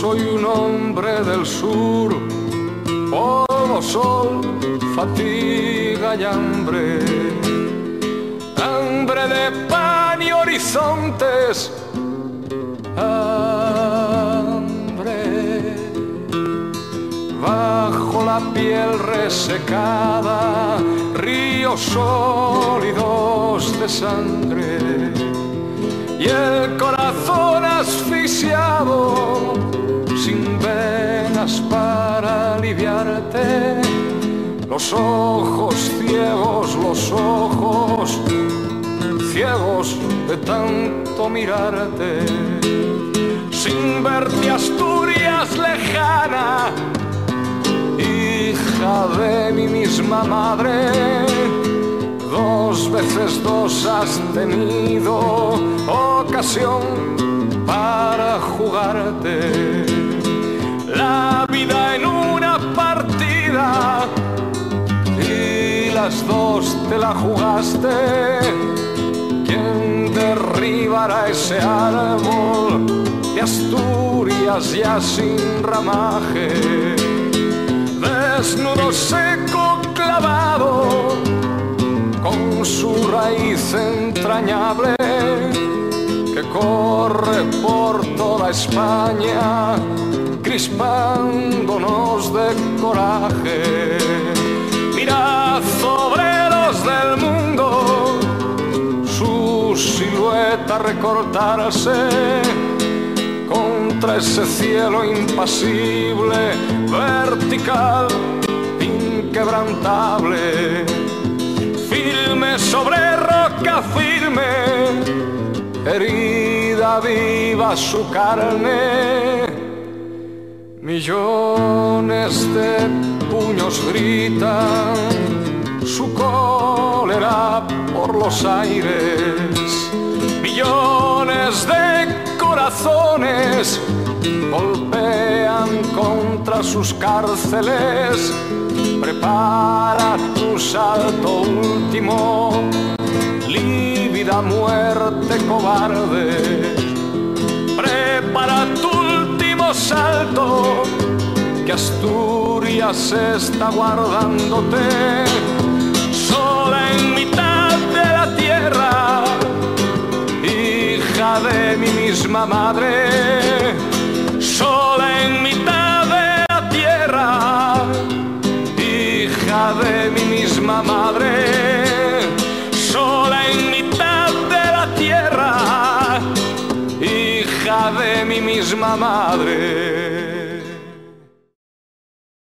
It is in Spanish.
soy un hombre del sur, polvo, sol, fatiga y hambre. Hambre de pan y horizontes, hambre. Bajo la piel resecada, ríos sólidos de sangre. Y el corazón asfixiado, sin venas para aliviarte. Los ojos ciegos de tanto mirarte. Sin verte Asturias lejana, hija de mi misma madre. 2 veces 2 has tenido ocasión para jugarte la vida en una partida, y las 2 te la jugaste. ¿Quién derribará ese árbol de Asturias ya sin ramaje? Desnudo, seco, clavado, con su raíz entrañable que corre por toda España, crispándonos de coraje. Mirad, obreros del mundo, su silueta recortarse contra ese cielo impasible, vertical, inquebrantable. Firme sobre roca firme, herida viva su carne. Millones de puños gritan su cólera por los aires. Millones de corazones golpean contra sus cárceles. Prepara tu salto último, lívida muerte cobarde. Prepara tu último salto, que Asturias está guardándote. Sola en mitad de la tierra, hija de mi misma madre. Sola en mitad de la tierra, hija de mi misma madre. Sola en mitad de la tierra, hija de mi misma madre.